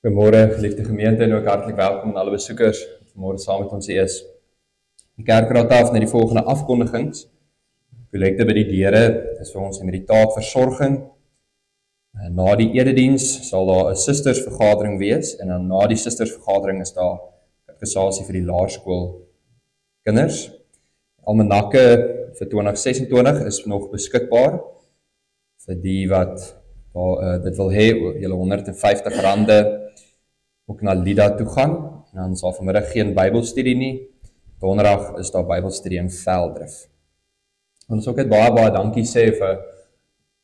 Goeiemôre, geliefde gemeente en ook hartlik welkom aan alle besoekers wat vanmôre saam met ons is. Die kerk raad af na die volgende afkondigings. Kollekte by die deure is vir ons emeritaat versorging. Na die erediens sal daar 'n sistersvergadering wees en dan na die sistersvergadering is daar katekisasie vir die laerskool kinders. Almanakke vir 2026 is nog beskikbaar vir die wat dit wil hê, julle R150 ook na Lida toe gaan, en dan sal vanmiddag geen Bybelstudie nie. Donderdag is daar Bybelstudie in Veldrif. Ons ook baie dankie sê vir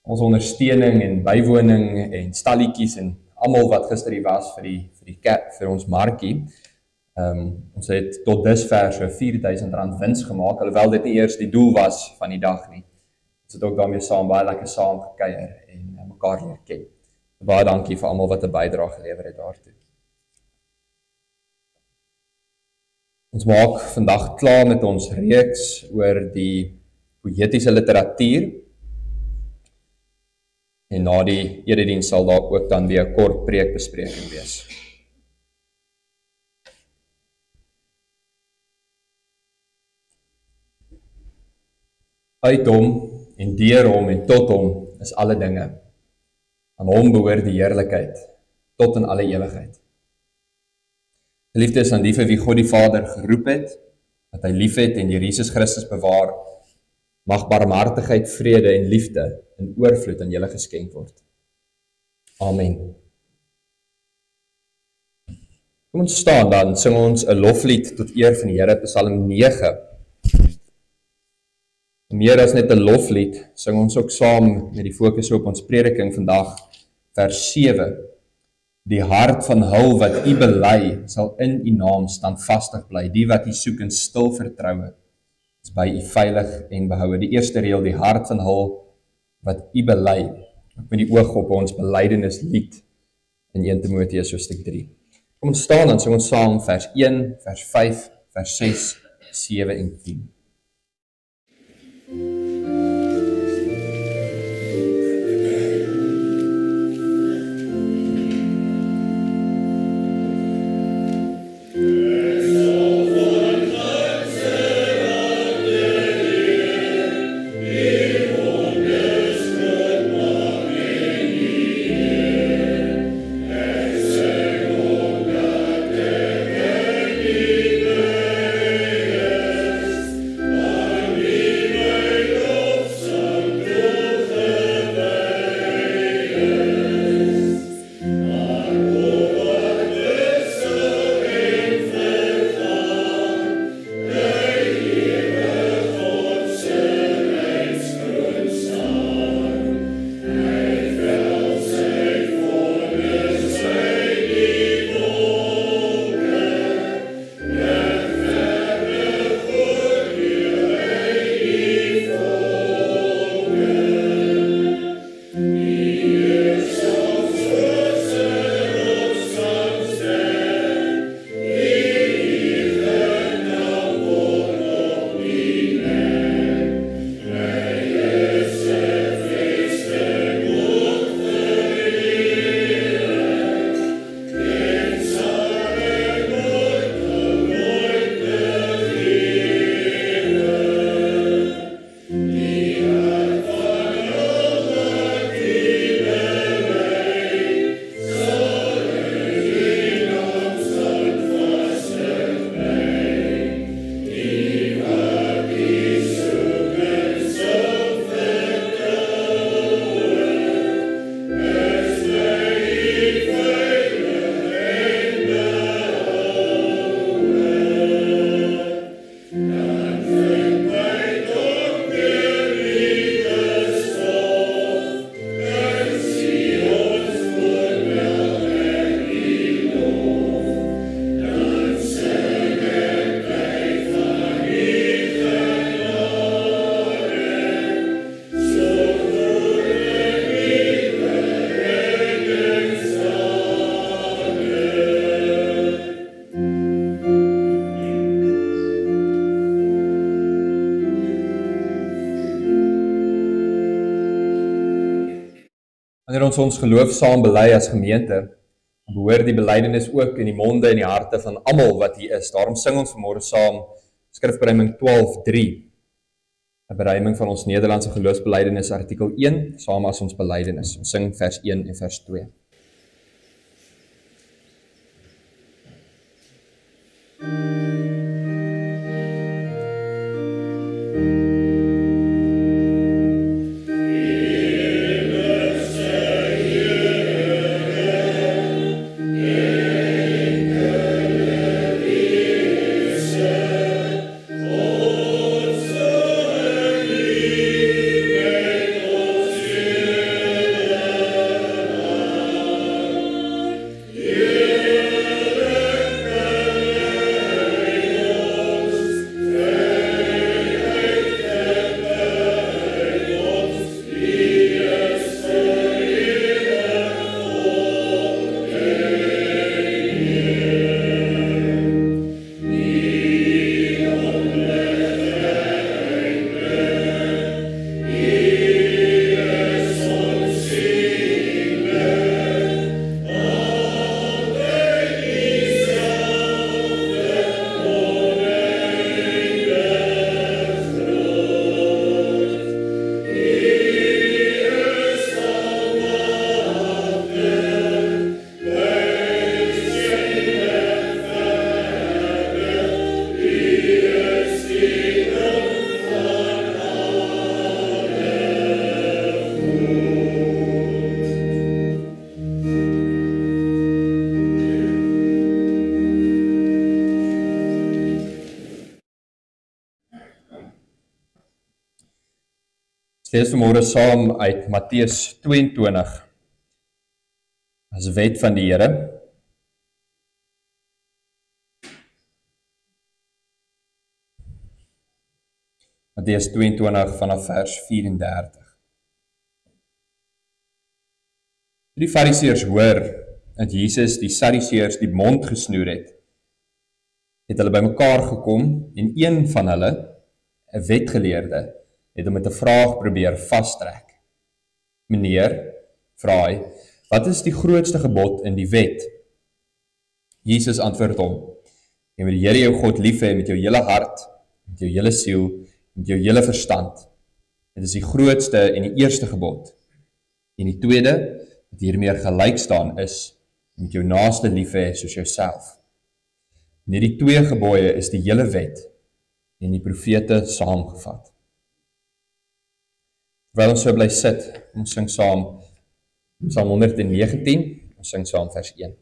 ons ondersteuning en bywoning en stalletjies en almal wat gister hier was vir ons markie. Ons het tot dusver so R4,000 wins gemaak, alhoewel dit nie eers die doel was van die dag nie. Ons het ook daarmee baie lekker saam gekuier en mekaar leer ken. Baie dankie vir almal wat 'n bydrae gelewer het daartoe. Ons maak vandag klaar met ons reeks oor die poëtiese literatuur. En na die erediens sal daar ook dan weer 'n kort preekbespreking wees. Uit hom en deur hom en tot hom is alle dinge. Aan hom behoort die heerlikheid tot in alle ewigheid. Geliefdes, aan die vir wie God die Vader geroep het, wat hy lief het en deur Jesus Christus bewaar, mag barmhartigheid, vrede en liefde in oorvloed aan julle geskenk word. Amen. Kom ons staan dan, sing ons 'n loflied tot eer van die Here, Psalm 9. Meer as net 'n loflied, sing ons ook saam met die fokus op ons prediking vandag, vers 7. Die hart van hul wat u bely, sal in u naam standvastig bly. Die wat u soek in stil vertroue, is by u veilig en behoue. Die eerste reël, die hart van hul wat u bely, ook met die oog op ons belydenislied in 1 Timoteus hoofstuk 3. Kom ons staan dan, sing ons saam vers 1, vers 5, vers 6, 7 en 10. Wanneer ons geloof saam bely as gemeente, Behoor die belydenis ook in die monde en die harte van almal wat hier is. Daarom sing ons vanmôre saam skrifberuiming 12:3. 'n beruiming van ons Nederlandse geloofsbelydenis artikel 1, saam as ons belydenis. Ons sing vers 1 en vers 2. Ons lees vanmôre saam uit Matteus 22 as wet van die Here. Matteus 22 vanaf vers 34. Toe die Fariseërs hoor dat Jesus die Sadduseërs die mond gesnoer het hulle bymekaar gekom en een van hulle, 'n wetgeleerde, het hom met 'n vraag probeer vastrek. Meneer, vra hy, wat is die grootste gebod in die wet? Jesus antwoord hom, jy moet die Here jou God lief hê met jou hele hart, met jou hele siel, met jou hele verstand. Dit is die grootste en die eerste gebod. En die tweede, wat hiermee gelyk staan is, met jou naaste lief hê soos jouself. En hierdie twee gebooie is die hele wet en die profete saamgevat. Terwyl ons so bly sit, ons sing saam Psalm 119, ons sing saam vers 1.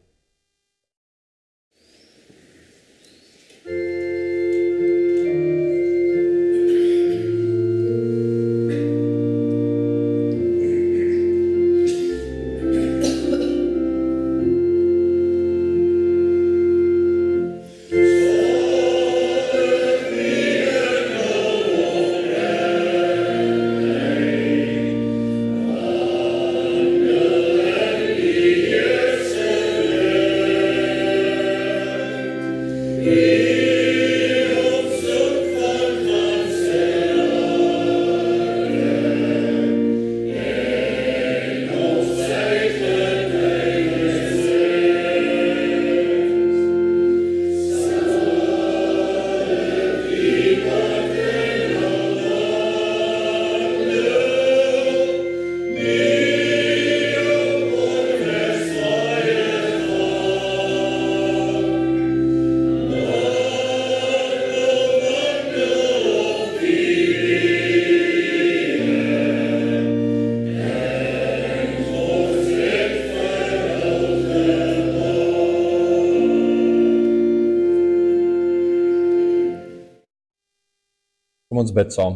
Kom ons bid saam.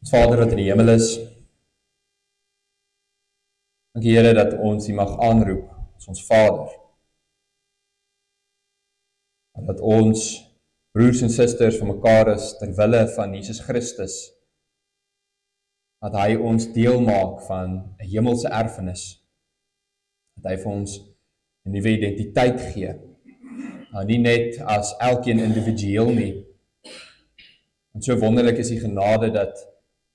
Ons Vader wat in die hemel is, dankie Here dat ons U mag aanroep as ons Vader. En dat ons broers en susters van mekaar is ter wille van Jesus Christus. Dat hy ons deel maak van 'n hemelse erfenis. Dat hy vir ons 'n nuwe identiteit gee. Nou nie net as elkeen individueel nie. En so wonderlik is die genade dat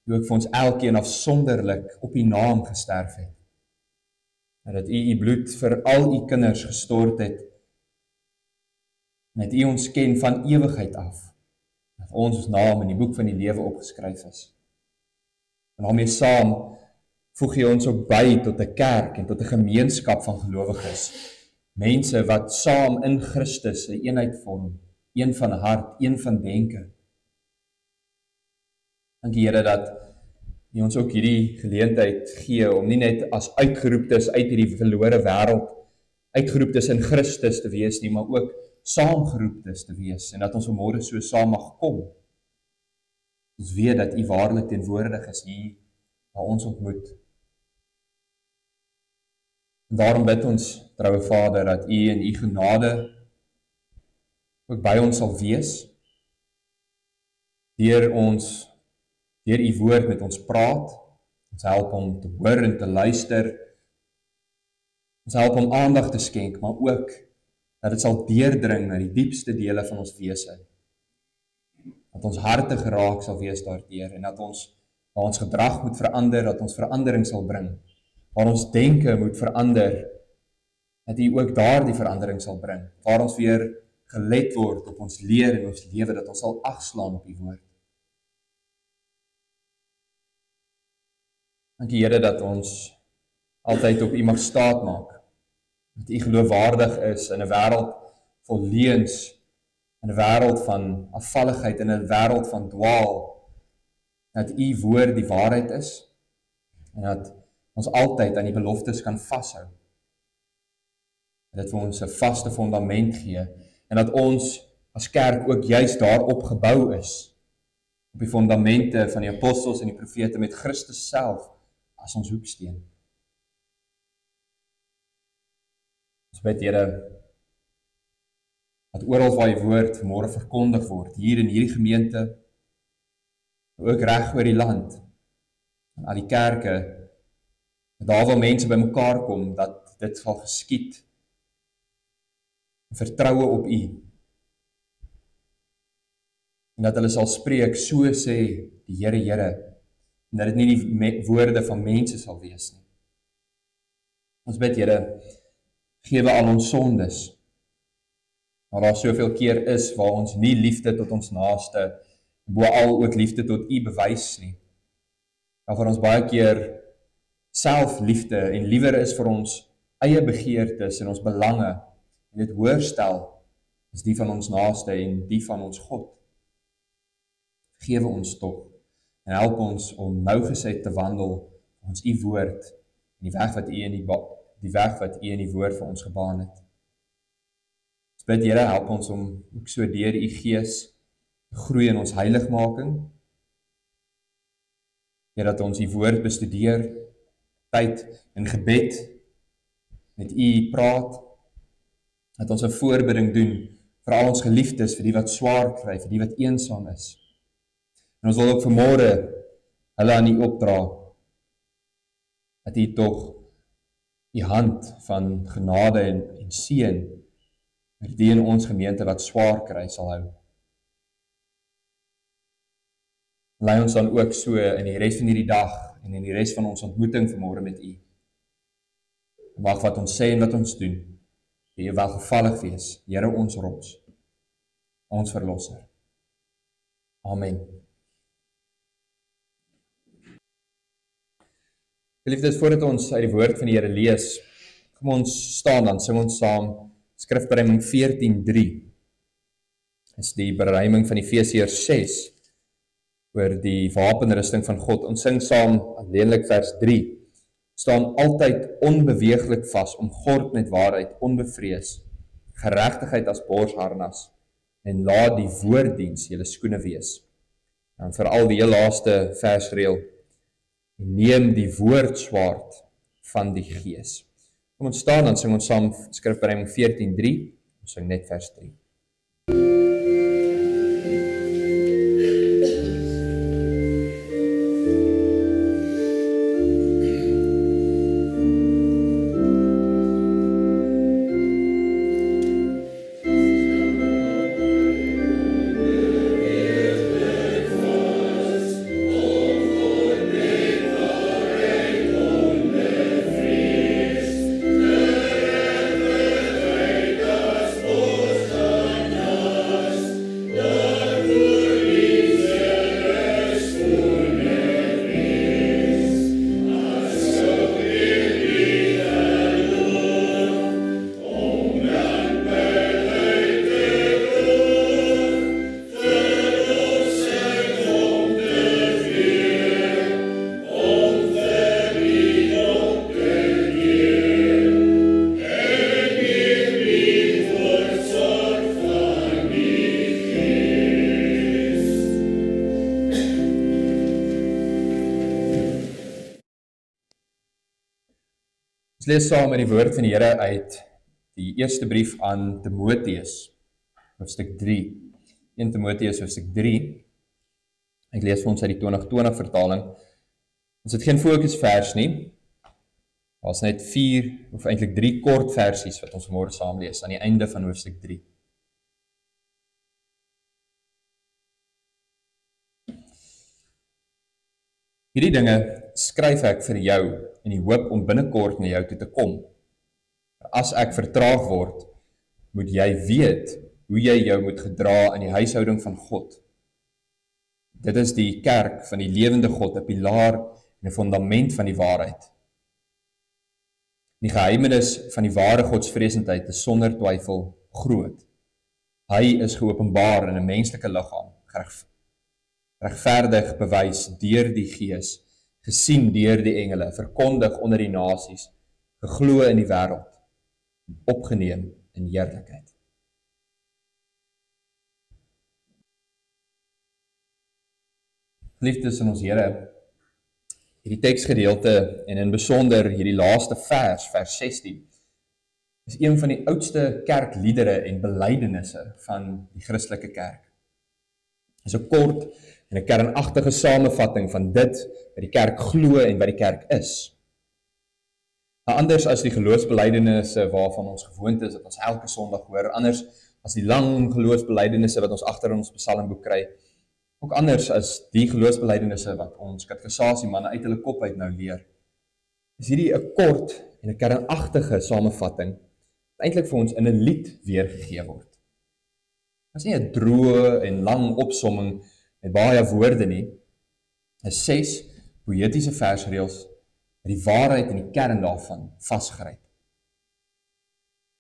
U ook vir ons elkeen afsonderlik op U naam gesterf het. En dat U bloed vir al U kinders gestort het, en dat U ons ken van ewigheid af, dat ons naam in die boek van die lewe opgeskryf is. En daarmee saam voeg jy ons ook by tot 'n kerk en tot 'n gemeenskap van gelowiges, mense wat saam in Christus 'n eenheid vorm, een van hart, een van denke. Dankie Here dat U ons ook hierdie geleentheid gee om nie net as uitgeroeptes uit hierdie verlore wêreld, uitgeroeptes in Christus te wees nie, maar ook saamgeroeptes te wees, en dat ons vanmôre so saam mag kom. Ons weet dat U waarlik teenwoordig is hier, waar ons ontmoet. En daarom bid ons, troue Vader, dat U in U genade ook by ons sal wees, deur U woord met ons praat, ons help om te hoor en te luister, ons help om aandag te skenk, maar ook dat dit sal deurdring na die diepste dele van ons wese, dat ons harte geraak sal wees daardeur, en dat ons gedrag moet verander, dat ons verandering sal bring, waar ons denke moet verander, dat U ook daar die verandering sal bring, waar ons weer gelet word op ons leer en ons lewe, dat ons sal agslaan op U woord. Dankie Here dat ons altyd op U mag staat maak, dat U geloofwaardig is in 'n wêreld vol leuns, in 'n wêreld van afvalligheid, in 'n wêreld van dwaal, dat U woord die waarheid is, en dat ons altyd aan die beloftes kan vashou. Dat dit vir ons 'n vaste fondament gee, en dat ons as kerk ook juist daarop gebou is, op die fondamente van die apostels en die profete met Christus self as ons hoeksteen. Ons bid Here, dat oral waar U woord vanmôre verkondig word, hier in hierdie gemeente, ook reg oor die land, en al die kerke, dat daar waar mense bymekaar kom, dat dit sal geskied, vertroue op U, en dat hulle sal spreek, so sê die Here, Here, en dat dit nie die woorde van mense sal wees nie. Ons bid Here, gewe al ons sondes, maar daar soveel keer is waar ons nie liefde tot ons naaste, bo al ook liefde tot U bewys nie. Waar ons baie keer selfliefde en liewer is vir ons eie begeertes en ons belange, en dit hoër stel as die van ons naaste en die van ons God. Gewe ons tog, en help ons om nougeset te wandel ons U woord, en die weg wat U in die woord vir ons gebaan het. Ons bid Here, help ons om ook so deur U Gees te groei in ons heiligmaking, dat ons U woord bestudeer, tyd in gebed met U praat, dat ons 'n voorbidding doen vir al ons geliefdes, vir die wat swaar kry, vir die wat eensaam is. En ons wil ook vanmôre hulle aan U opdra, dat U tog U hand van genade en seën vir die in ons gemeente wat swaar kry sal hou. Lei ons dan ook so in die res van hierdie dag en in die res van ons ontmoeting vanmôre met U. Mag wat ons sê en wat ons doen, U welgevallig wees, Here ons rots, ons verlosser. Amen. Geliefdes, voordat ons uit die woord van die Here lees, kom ons staan dan, sing ons saam Skrifberuiming 14:3. Is die beruiming van Efesiërs 6 oor die wapenrusting van God. Ons sing saam alleenlik vers 3. Staan altyd onbeweeglik vas, omgord met waarheid, onbevrees, geregtigheid as borsharnas, en laat die woorddiens julle skoene wees. En veral die heel laaste versreël, neem die woordswaard van die Gees. Kom ons staan, dan sing ons saam Skrifberuiming 14:3, ons sing net vers 3. Ons lees saam met die woord van die Here uit die eerste brief aan Timoteus, hoofstuk 3. 1 Timoteus hoofstuk 3. Ek lees vir ons uit die 2020 vertaling. Ons het geen fokusvers nie. Daar's net 4 of eintlik 3 kort versies wat ons môre saam lees aan die einde van hoofstuk 3. Hierdie dinge skryf ek vir jou in die hoop om binnekort na jou toe te kom. As ek vertraag word, moet jy weet hoe jy jou moet gedra in die huishouding van God. Dit is die kerk van die lewende God, 'n pilaar en 'n fundament van die waarheid. Die geheimenis van die ware godsvreesendheid is sonder twyfel groot. Hy is geopenbaar in 'n menslike liggaam, regverdig bewys deur die Gees, gesien deur die engele, verkondig onder die nasies, geglo in die wêreld, opgeneem in heerlikheid. Geliefdes in ons Here, hierdie teksgedeelte en in besonder hierdie laaste vers 16, is een van die oudste kerkliedere en belydenisse van die Christelike kerk. Dit is 'n kort en 'n kernagtige samevatting van dit wat die kerk glo en wat die kerk is. Maar anders as die geloofsbelydenisse waarvan ons gewoond is dat ons elke Sondag hoor, anders as die lang geloofsbelydenisse wat ons agter in ons psalmboek kry, ook anders as die geloofsbelydenisse wat ons katekisasiemanne uit hulle kop uit nou leer, is hierdie 'n kort en 'n kernagtige samevatting wat eintlik vir ons in 'n lied weergegee word. Dit is nie 'n droë en lang opsomming met baie woorde nie. Dit is 6 poëtiese versreëls wat die waarheid en die kern daarvan vasgryp.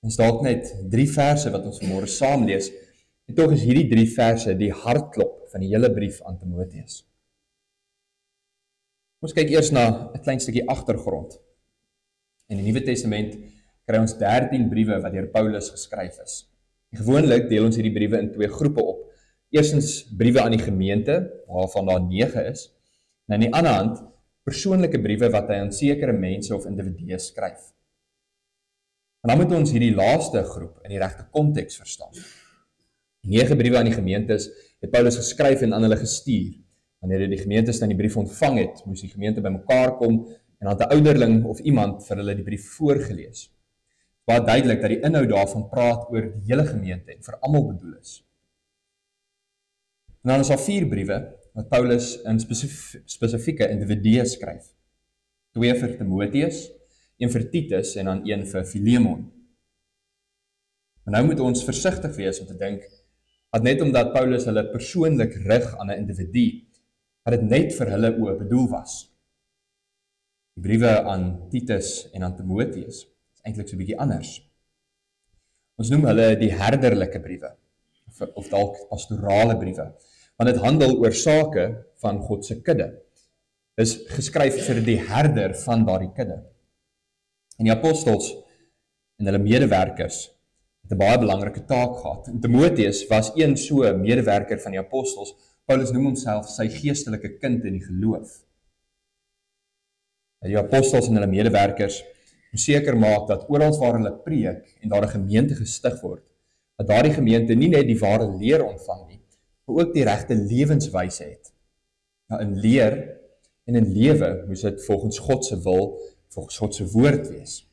Ons dalk net 3 verse wat ons vanmôre saam lees, en tog is hierdie 3 verse die hartklop van die hele brief aan Timoteus. Ons kyk eers na 'n klein stukkie agtergrond. In die Nuwe Testament kry ons 13 briewe wat deur Paulus geskryf is. Gewoonlik deel ons hierdie briewe in 2 groepe op. Eerstens briewe aan die gemeente, waarvan daar 9 is, en aan die ander hand persoonlike briewe wat hy aan sekere mense of individue skryf. En dan moet ons hierdie laaste groep in die regte konteks verstaan. Die 9 briewe aan die gemeentes het Paulus geskryf en aan hulle gestuur. Wanneer die gemeentes dan die brief ontvang het, moes die gemeente bymekaar kom en dan 'n ouderling of iemand vir hulle die brief voorgelees. Baie duidelik dat die inhoud daarvan praat oor die hele gemeente en vir almal bedoel is. En dan is daar 4 briewe wat Paulus in spesifieke individue skryf. 2 vir Timoteus, 1 vir Titus en dan 1 vir Filemon. Maar nou moet ons versigtig wees om te dink dat net omdat Paulus hulle persoonlik rig aan 'n individu, dat dit net vir hulle oë bedoel was. Die briewe aan Titus en aan Timoteus is eintlik so 'n bietjie anders. Ons noem hulle die herderlike briewe, of dalk pastorale briewe, want dit handel oor sake van God se kudde. Dit is geskryf vir die herder van daardie kudde. En die apostels en hulle medewerkers het 'n baie belangrike taak gehad. En Timoteus was een so medewerker van die apostels. Paulus noem homself sy geestelike kind in die geloof. Die apostels en hulle medewerkers moet seker maak dat oral waar hulle preek en daar 'n gemeente gestig word, dat daardie gemeente nie net die ware leer ontvang nie, maar ook die regte lewenswyse het. Nou in leer en in lewe moes dit volgens God se wil, volgens God se woord wees.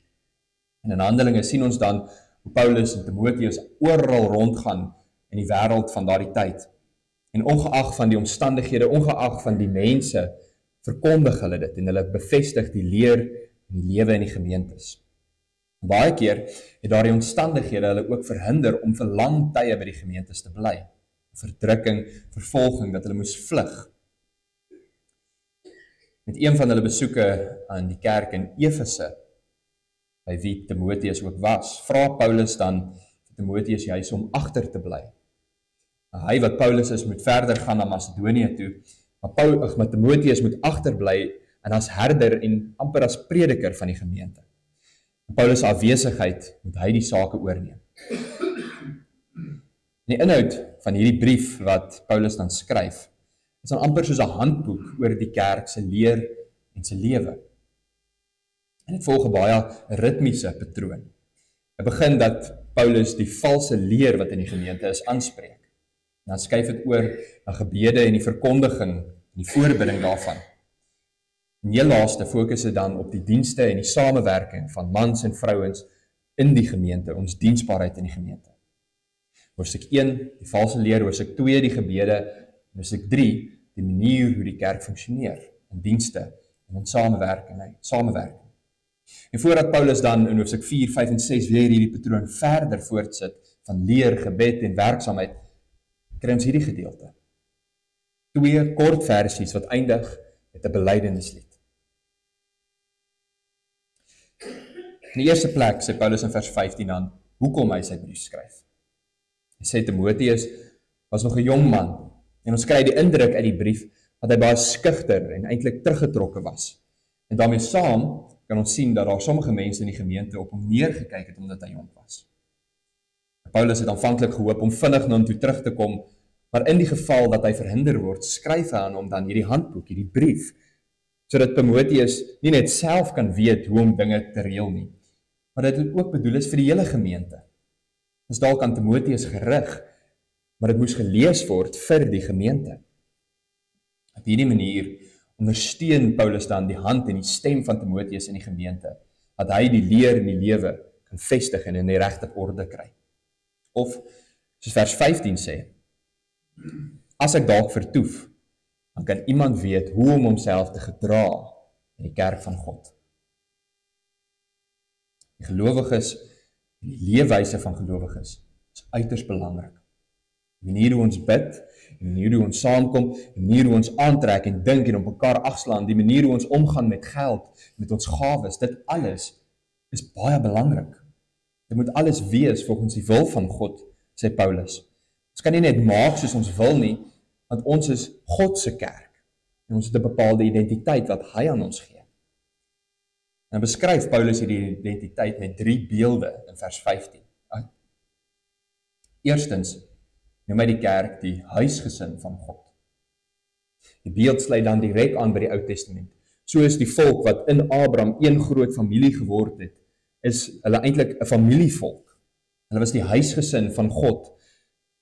En in Handelinge sien ons dan hoe Paulus en Timoteus oral rondgaan in die wêreld van daardie tyd. En ongeag van die omstandighede, ongeag van die mense, verkondig hulle dit en hulle bevestig die leer en die lewe in die gemeentes. Baie keer het daardie omstandighede hulle ook verhinder om vir lang tye by die gemeentes te bly. Verdrukking, vervolging, dat hulle moes vlug. Met een van hulle besoeke aan die kerk in Efese, by wie Timoteus ook was, vra Paulus dan vir Timoteus juis om agter te bly. Hy wat Paulus is, moet verder gaan na Macedonië toe, maar Timoteus moet agterbly en as herder en amper as prediker van die gemeente. In Paulus' afwesigheid moet hy die sake oorneem. Die inhoud van hierdie brief wat Paulus dan skryf, is dan amper soos 'n handboek oor die kerk se leer en se lewe. En dit volg 'n baie ritmiese patroon. Dit begin dat Paulus die valse leer wat in die gemeente is aanspreek. En dan skuif dit oor na gebede en die verkondiging en die voorbidding daarvan. En heel laaste fokus dit dan op die dienste en die samewerking van mans en vrouens in die gemeente, ons diensbaarheid in die gemeente. Hoofstuk 1, die valse leer, hoofstuk 2, die gebede, hoofstuk 3, die manier hoe die kerk funksioneer, in dienste en in samewerking. En voordat Paulus dan in hoofstuk 4, 5 en 6 weer hierdie patroon verder voortsit van leer, gebed en werksaamheid, kry ons hierdie gedeelte. 2 kort versies wat eindig met 'n belydenislied. In die eerste plek sê Paulus in vers 15 dan, hoekom hy sy brief skryf. Hy sê Timoteus was nog 'n jong man, en ons kry die indruk uit die brief dat hy baie skugter en eintlik teruggetrokke was. En daarmee saam kan ons sien dat daar sommige mense in die gemeente op hom neergekyk het omdat hy jonk was. Paulus het aanvanklik gehoop om vinnig na hom toe terug te kom, maar in die geval dat hy verhinder word, skryf hy aan hom dan hierdie handboek, hierdie brief, sodat Timoteus nie net self kan weet hoe om dinge te reël nie, maar dat dit ook bedoel is vir die hele gemeente. Dis dalk aan Timoteus gerig, maar dit moes gelees word vir die gemeente. Op hierdie manier ondersteun Paulus dan die hand en die stem van Timoteus in die gemeente, dat hy die leer en die lewe kan vestig en in die regte orde kry. Of, soos vers 15 sê, as ek dalk vertoef, dan kan iemand weet hoe om homself te gedra in die kerk van God. Die gelowiges en die leefwyse van gelowiges is uiters belangrik. Die manier hoe ons bid, die manier hoe ons saamkom, die manier hoe ons aantrek en dink en op mekaar agslaan, die manier hoe ons omgaan met geld, met ons gawes, dit alles is baie belangrik. Dit moet alles wees volgens die wil van God, sê Paulus. Ons kan nie net maak soos ons wil nie, want ons is God se kerk. En ons het 'n bepaalde identiteit wat hy aan ons gee. En beskryf Paulus hierdie identiteit met 3 beelde in vers 15. Eerstens, noem hy die kerk die huisgesin van God. Die beeld sluit dan direk aan by die Ou Testament. So is die volk wat in Abraham een groot familie geword het, is hulle eintlik 'n familievolk. Hulle was die huisgesin van God.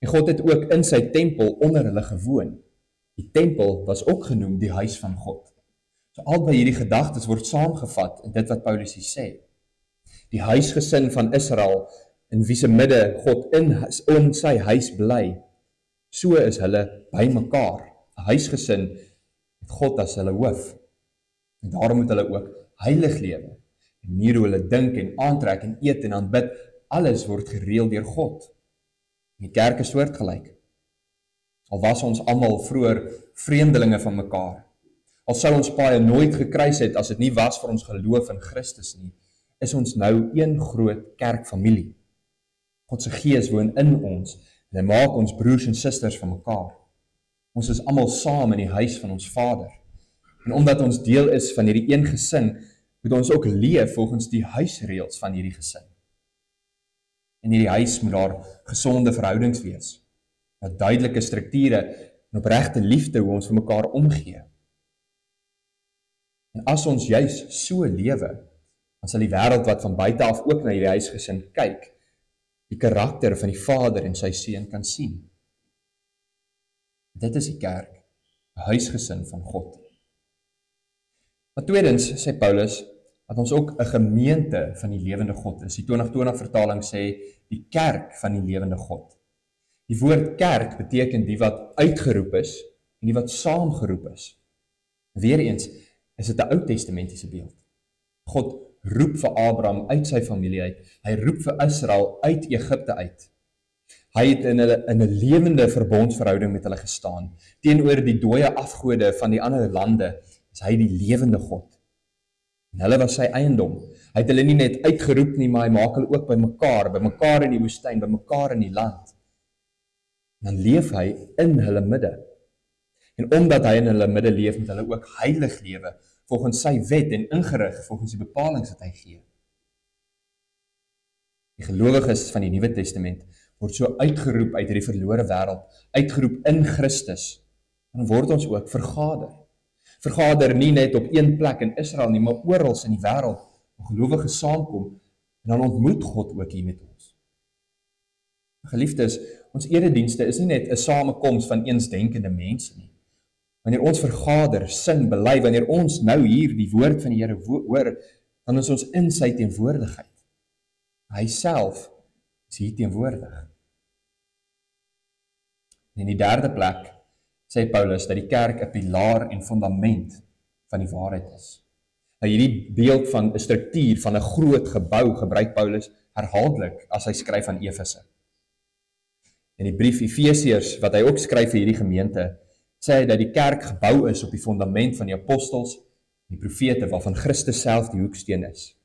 En God het ook in sy tempel onder hulle gewoon. Die tempel was ook genoem die huis van God. So albei hierdie gedagtes word saamgevat in dit wat Paulus hier sê. Die huisgesin van Israel, in wie se midde God in sy huis bly, so is hulle by mekaar, 'n huisgesin met God as hulle hoof. En daarom moet hulle ook heilig lewe. Die manier hoe hulle dink en aantrek en eet en aanbid, alles word gereël deur God. Die kerk is soortgelyk. Al was ons almal vroeër vreemdelinge van mekaar, al sou ons paie nooit gekruis het as dit nie was vir ons geloof in Christus nie, is ons nou een groot kerkfamilie. God se gees woon in ons en hy maak ons broers en susters van mekaar. Ons is almal saam in die huis van ons Vader. En omdat ons deel is van hierdie een gesin, moet ons ook leef volgens die huisreëls van hierdie gesin. In hierdie huis moet daar gesonde verhoudings wees, met duidelike strukture en opregte liefde hoe ons vir mekaar omgee. En as ons juis so lewe, dan sal die wêreld wat van buite af ook na hierdie huisgesin kyk, die karakter van die Vader en sy Seun kan sien. Dit is die kerk, 'n huisgesin van God. Maar tweedens sê Paulus dat ons ook 'n gemeente van die lewende God is. Die 2020 vertaling sê die kerk van die lewende God. Die woord kerk beteken die wat uitgeroep is en die wat saamgeroep is. Weereens is dit 'n Ou Testamentiese beeld. God roep vir Abraham uit sy familie uit. Hy roep vir Israel uit Egipte uit. Hy het in 'n lewende verbondsverhouding met hulle gestaan. Teenoor die dooie afgode van die ander lande is hy die lewende God. En hulle was sy eiendom. Hy het hulle nie net uitgeroep nie, maar hy maak hulle ook by mekaar in die woestyn, by mekaar in die land. En dan leef hy in hulle midde. En omdat hy in hulle midde leef, moet hulle ook heilig lewe, volgens sy wet en ingerig volgens die bepalings wat hy gee. Die gelowiges van die Nuwe Testament word so uitgeroep uit hierdie verlore wêreld, uitgeroep in Christus. En dan word ons ook vergader. Vergader nie net op een plek in Israel nie, maar oral in die wêreld waar gelowiges saamkom, en dan ontmoet God ook hier met ons. Geliefdes, ons eredienste is nie net 'n samekoms van eensdenkende mense nie. Wanneer ons vergader, sing, bely, wanneer ons nou hier die woord van die Here hoor, dan is ons in sy teenwoordigheid. Hy self is hier teenwoordig. En in die derde plek sê Paulus dat die kerk 'n pilaar en fundament van die waarheid is. Nou hierdie beeld van 'n struktuur van 'n groot gebou gebruik Paulus herhaaldelik as hy skryf aan Efese. In die brief Efesiërs wat hy ook skryf vir hierdie gemeente, sê hy dat die kerk gebou is op die fundament van die apostels en die profete waarvan Christus self die hoeksteen is.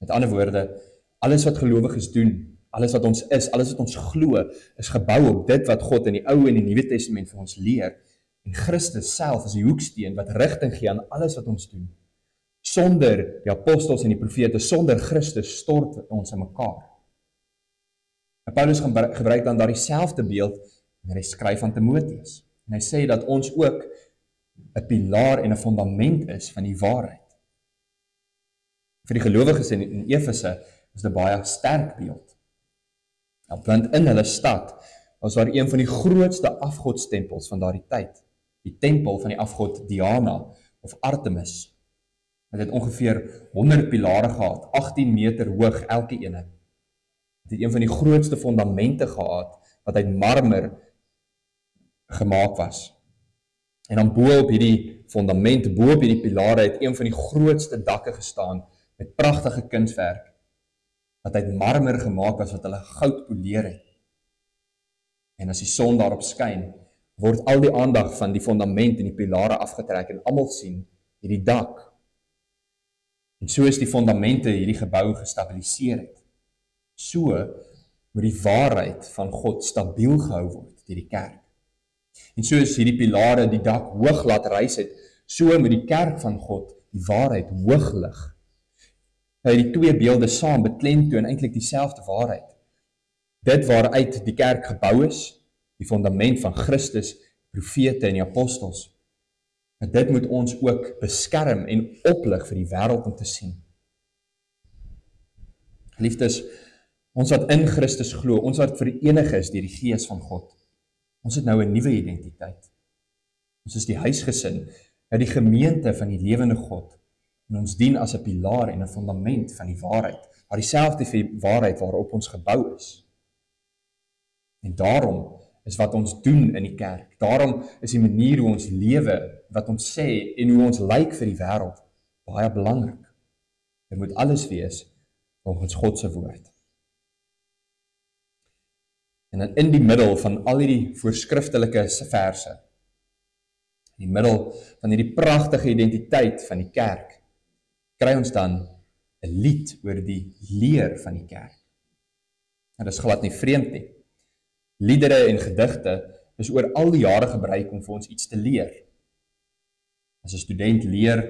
Met ander woorde, alles wat gelowiges doen, alles wat ons is, alles wat ons glo, is gebou op dit wat God in die Ou en die Nuwe Testament vir ons leer. En Christus self is die hoeksteen wat rigting gee aan alles wat ons doen. Sonder die apostels en die profete, sonder Christus stort ons in mekaar. En Paulus gebruik dan daardie selfde beeld wanneer hy skryf aan Timoteus. En hy sê dat ons ook 'n pilaar en 'n fundament is van die waarheid. Vir die gelowiges in Efese is dit baie sterk beeld. Want in hulle stad was daar een van die grootste afgodstempels van daardie tyd. Die tempel van die afgod Diana of Artemis. Het het ongeveer 100 pilare gehad, 18 meter hoog elke ene. Het het een van die grootste fundamente gehad wat uit marmer gemaak was. En dan bo op hierdie fundament, bo op hierdie pilare het een van die grootste dakke gestaan met pragtige kunswerk wat uit marmer gemaak was wat hulle goud poleer het. En as die son daarop skyn, word al die aandag van die fundament en die pilare afgetrek en almal sien hierdie dak. En so is die fundamente hierdie gebou gestabiliseer het. So moet die waarheid van God stabiel gehou word deur die kerk. En so is hierdie pilare die dak hoog laat rys het, so moet die kerk van God die waarheid hoog lig. Nou die twee beelde saam beklemtoon eintlik dieselfde waarheid. Dit waaruit die kerk gebou is, die fundament van Christus, profete en die apostels. En dit moet ons ook beskerm en oplig vir die wêreld om te sien. Geliefdes, ons wat in Christus glo, ons wat verenig is deur die Gees van God, ons het nou 'n nuwe identiteit. Ons is die huisgesin, die gemeente van die lewende God, en ons dien as 'n pilaar en 'n fundament van die waarheid, maar dieselfde waarheid waarop ons gebou is. En daarom is wat ons doen in die kerk, daarom is die manier hoe ons lewe, wat ons sê en hoe ons lyk vir die wêreld, baie belangrik. Dit moet alles wees volgens God se woord. En dan in die middel van al hierdie voorskriftelike verse, in die middel van hierdie pragtige identiteit van die kerk, kry ons dan 'n lied oor die leer van die kerk. En dit is glad nie vreemd nie. Liedere en gedigte is oor al die jare gebruik om vir ons iets te leer. As 'n student leer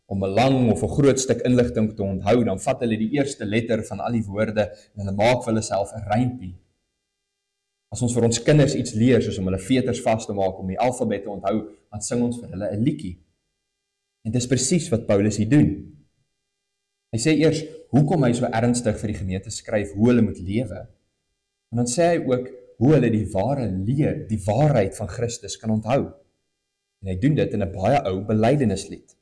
om 'n lang of 'n groot stuk inligting te onthou, dan vat hulle die eerste letter van al die woorde en hulle maak vir hulle self 'n rympie. As ons vir ons kinders iets leer, soos om hulle veters vas te maak om die alfabet te onthou, dan sing ons vir hulle 'n liedjie. En dis presies wat Paulus hier doen. Hy sê eers hoekom hy so ernstig vir die gemeente skryf, hoe hulle moet lewe. En dan sê hy ook hoe hulle die ware leer, die waarheid van Christus kan onthou. En hy doen dit in 'n baie ou belydenislied.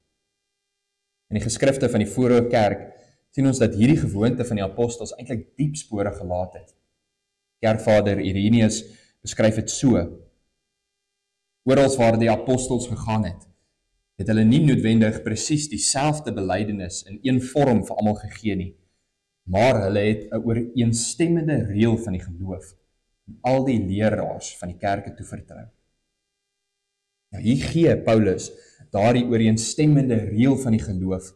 In die geskrifte van die vroeë kerk sien ons dat hierdie gewoonte van die apostels eintlik diep spore gelaat het. Kerkvader Irenaeus beskryf dit so: Oral waar die apostels gegaan het hulle nie noodwendig presies dieselfde belydenis in een vorm vir almal gegee nie, maar hulle het 'n ooreenstemmende reël van die geloof aan al die leraars van die kerke toevertrou. Nou hier gee Paulus daardie ooreenstemmende reël van die geloof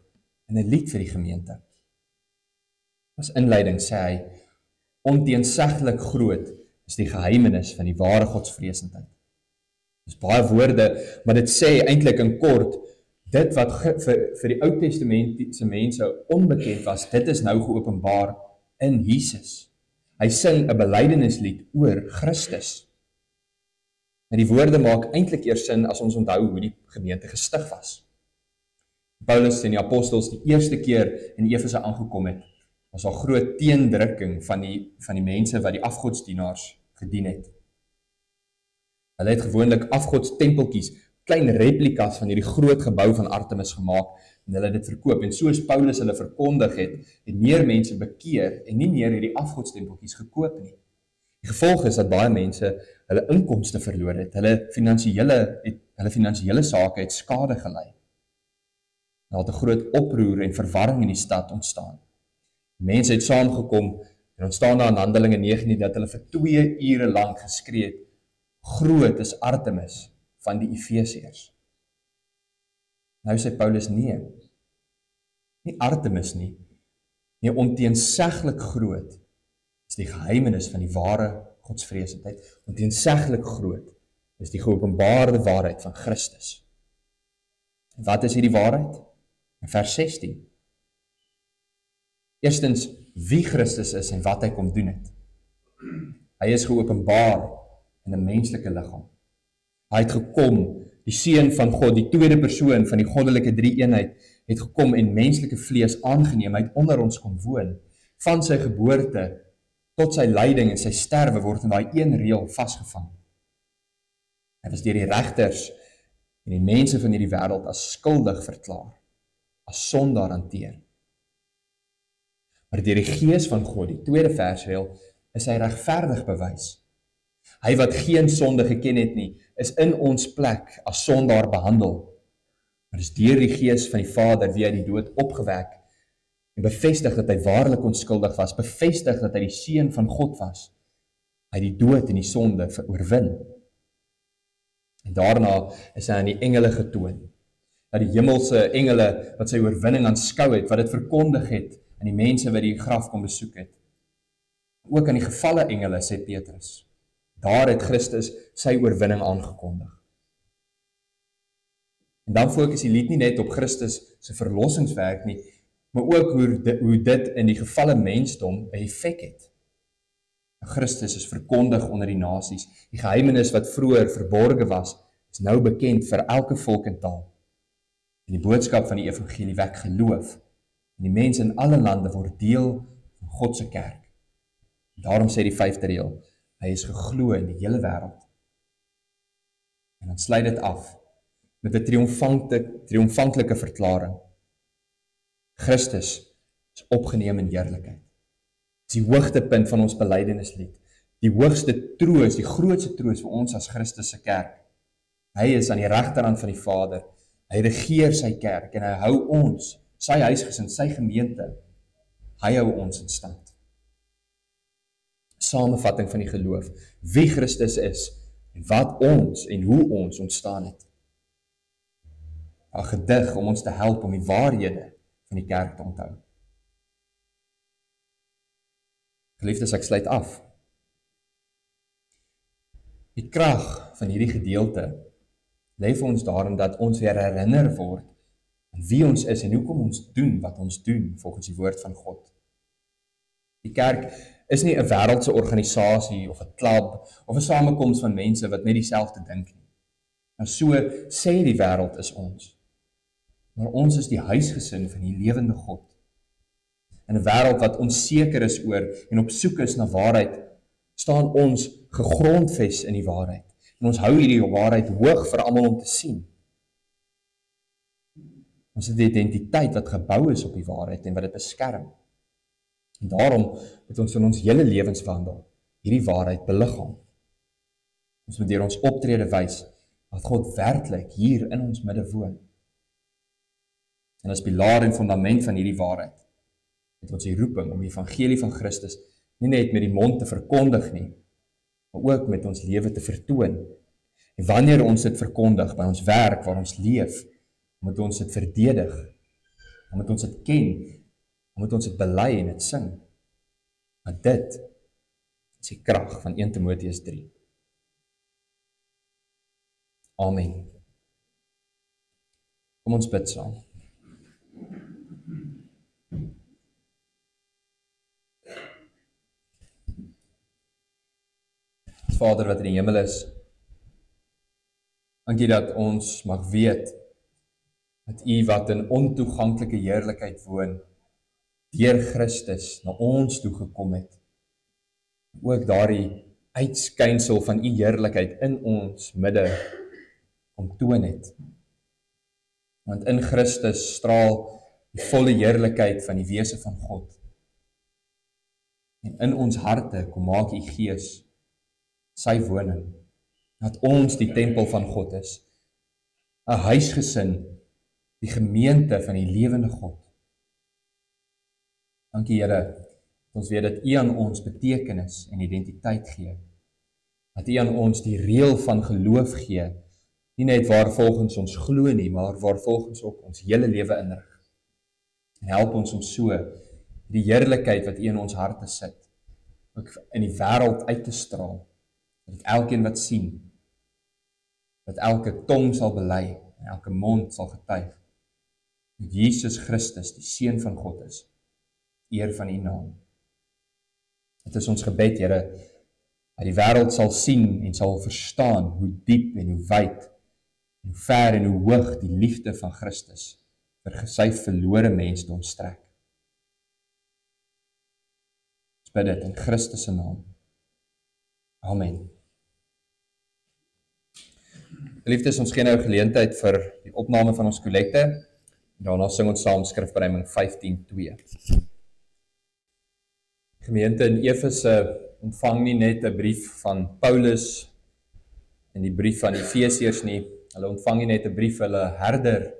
in 'n lied vir die gemeente. As inleiding sê hy: Onteenseglik groot is die geheimenis van die ware godsvreesendheid. Dis baie woorde, maar dit sê eintlik in kort, dit wat vir die Ou Testamentiese mense onbekend was, dit is nou geopenbaar in Jesus. Hy sing 'n belydenislied oor Christus. En die woorde maak eintlik eers sin as ons onthou hoe die gemeente gestig was. Paulus en die apostels die eerste keer in Efese aangekom het, was daar groot teendrukking van die mense wat die afgodsdienaars gedien het. Hulle het gewoonlik afgodstempeltjies, klein replikas van hierdie groot gebou van Artemis gemaak, en hulle het dit verkoop, en soos Paulus hulle verkondig het meer mense bekeer, en nie meer hierdie afgodstempeltjies gekoop nie. Die gevolg is dat baie mense hulle inkomste verloor het, hulle finansiële sake het skade gelei. Daar het 'n groot oproer en verwarring in die stad ontstaan. Mense het saamgekom, en ontstaan daar in Handelinge 19 dat hulle vir 2 ure lank geskree het, groot is Artemis van die Efesiërs. Nou sê Paulus, nee, nie Artemis nie, onteenseglik groot is die geheimenis van die ware godsvreesendheid, onteenseglik groot is die geopenbaarde waarheid van Christus. En wat is hierdie waarheid? In vers 16. Eerstens, wie Christus is en wat hy kom doen het. Hy is geopenbaar in 'n menslike liggaam. Hy het gekom, die Seun van God, die tweede persoon van die goddelike drie-eenheid, het gekom en menslike vlees aangeneem, hy het onder ons kom woon. Van sy geboorte tot sy lyding en sy sterwe word in daai een reël vasgevang. Hy was deur die regters en die mense van hierdie wêreld as skuldig verklaar, as sondaar hanteer. Maar deur die Gees van God, die tweede versreël, is hy regverdig bewys. Hy wat geen sonde geken het nie, is in ons plek as sondaar behandel. Maar dis deur die Gees van die Vader wie hy die dood opgewek en bevestig dat hy waarlik onskuldig was, bevestig dat hy die Seun van God was. Hy die dood en die sonde oorwin. En daarna is hy aan die engele getoon. Dat die hemelse engele wat sy oorwinning aanskou het, wat dit verkondig het aan die mense wat die graf kom besoek het. Ook aan die gevalle engele, sê Petrus. Daar het Christus sy oorwinning aangekondig. En dan fokus die lied nie net op Christus se verlossingswerk nie, maar ook hoe dit in die gevalle mensdom 'n effek het. Christus is verkondig onder die nasies. Die geheimenis wat vroeër verborge was, is nou bekend vir elke volk en taal. En die boodskap van die evangelie wek geloof. En die mense in alle lande word deel van God se kerk. Daarom sê die 5de reël, hy is geglo in die hele wêreld. En dan sluit dit af met 'n triomfantelike verklaring. Christus is opgeneem in heerlikheid. Dis die hoogtepunt van ons belydenislied. Die hoogste troos, die grootste troos vir ons as Christus se kerk. Hy is aan die regterhand van die Vader. Hy regeer sy kerk en hy hou ons, sy huisgesin, sy gemeente. Hy hou ons in stand. Samevatting van die geloof, wie Christus is en wat ons en hoe ons ontstaan het. 'n Gedig om ons te help om die waarhede van die kerk te onthou. Geliefdes, ek sluit af. Die krag van hierdie gedeelte lê vir ons daarin dat ons weer herinner word aan wie ons is en hoekom ons doen wat ons doen volgens die woord van God. Die kerk is nie 'n wêreldse organisasie of 'n klub of 'n samekoms van mense wat net dieselfde dink nie. Nou so sê die wêreld is ons. Maar ons is die huisgesin van die lewende God. In 'n wêreld wat onseker is oor en op soek is na waarheid, staan ons gegrondves in die waarheid. En ons hou hierdie waarheid hoog vir almal om te sien. Ons het die identiteit wat gebou is op die waarheid en wat dit beskerm. En daarom moet ons in ons hele lewenswandel hierdie waarheid beliggaam. Ons moet deur ons optrede wys dat God werklik hier in ons midde woon. En as pilaar en fundament van hierdie waarheid het ons die roeping om die evangelie van Christus nie net met die mond te verkondig nie, maar ook met ons lewe te vertoon. En wanneer ons dit verkondig by ons werk waar ons leef, moet ons dit verdedig, moet ons dit ken, moet ons dit bely en dit sing. Maar dit is die krag van 1 Timoteus 3. Amen. Kom ons bid saam. Vader wat in die hemel is, dankie dat ons mag weet Dat U wat in ontoeganklike heerlikheid woon, deur Christus na ons toe gekom het. Ook daardie uitskynsel van U heerlikheid in ons midde kom toon het. Want in Christus straal die volle heerlikheid van die wese van God. En in ons harte kom maak U Gees sy woning, dat ons die tempel van God is, 'n huisgesin, die gemeente van die lewende God. Dankie Here, dat ons weet dat U aan ons betekenis en identiteit gee, dat U aan ons die reël van geloof gee, nie net waar volgens ons glo nie, maar waar volgens ook ons hele lewe inrig. En help ons om so die heerlikheid wat U in ons harte sit, ook in die wêreld uit te straal, dat elkeen wat sien, dat elke tong sal bely en elke mond sal getuig dat Jesus Christus die Seun van God is, eer van U naam. Dit is ons gebed, Here, dat die wêreld sal sien en sal verstaan hoe diep en hoe wyd, en hoe ver en hoe hoog die liefde van Christus vir sy verlore mensdom strek. Ons bid dit in Christus se naam. Amen. Geliefdes, ons gee nou geleentheid vir die opname van ons kollekte. Daarna sing ons saam Skrifbereiding 15:2. Gemeente in Efese ontvang nie net 'n brief van Paulus en die brief van Efesiërs nie. Hulle ontvang nie net 'n brief hulle herder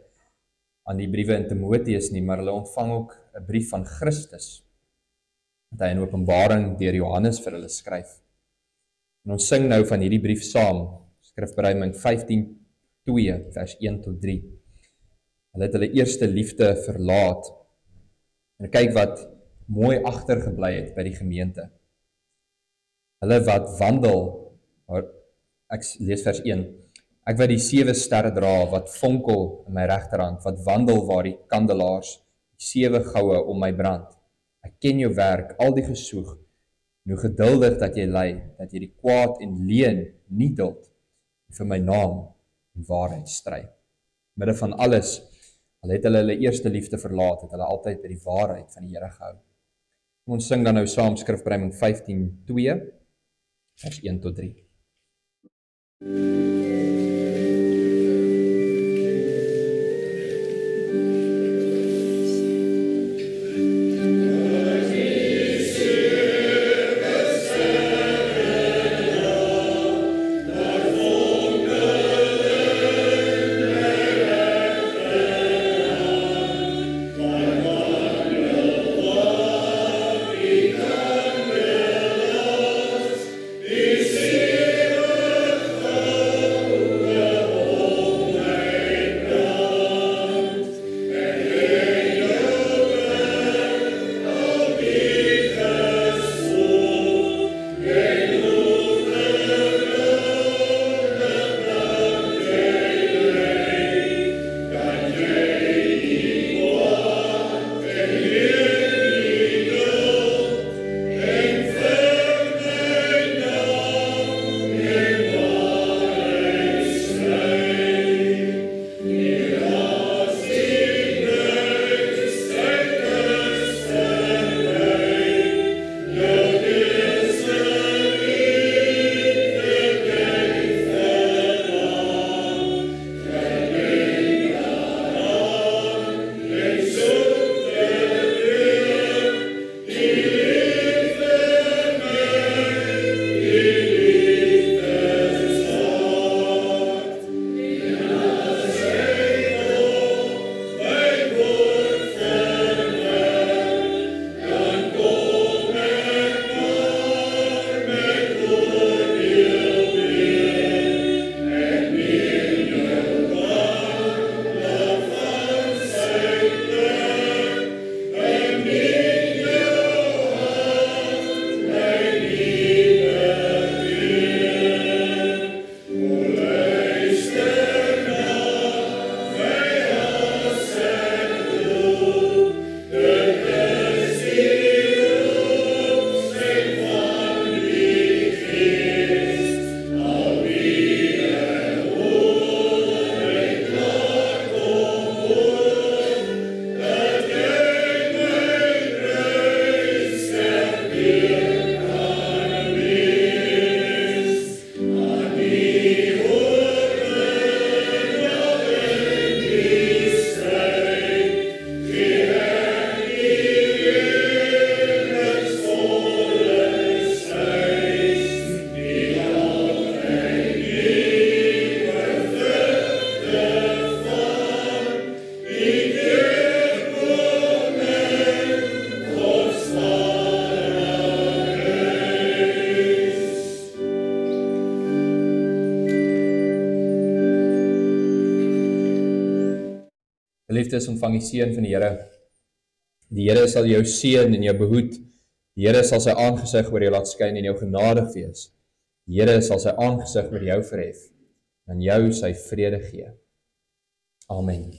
aan die briewe in Timoteus nie, maar hulle ontvang ook 'n brief van Christus, wat hy in Openbaring deur Johannes vir hulle skryf. En ons sing nou van hierdie brief saam, Skrifbereiding 15:2, vers 1 tot 3. Hulle het hulle eerste liefde verlaat. En kyk wat mooi agtergebly het by die gemeente. Hulle wat wandel, ek lees vers 1, ek wat die 7 sterre dra, wat fonkel in my regterhand, wat wandel waar die kandelaars, die 7 goue om my brand. Ek ken jou werk, al die gesoeg, en hoe geduldig dat jy ly, dat jy die kwaad en leuen nie duld, en vir my naam en waarheid stry. Midde van alles, al het hulle eerste liefde verlaat, het hulle altyd by die waarheid van die Here gehou. Ons sing dan nou saam Skrifbereiding 15:2, vers 1 tot 3. Is Geliefdes, ontvang die seën van die Here. Die Here sal jou seën en jou behoed. Die Here sal sy aangesig oor jou laat skyn en jou genadig wees. Die Here sal sy aangesig oor jou verhef en jou sy vrede gee. Amen.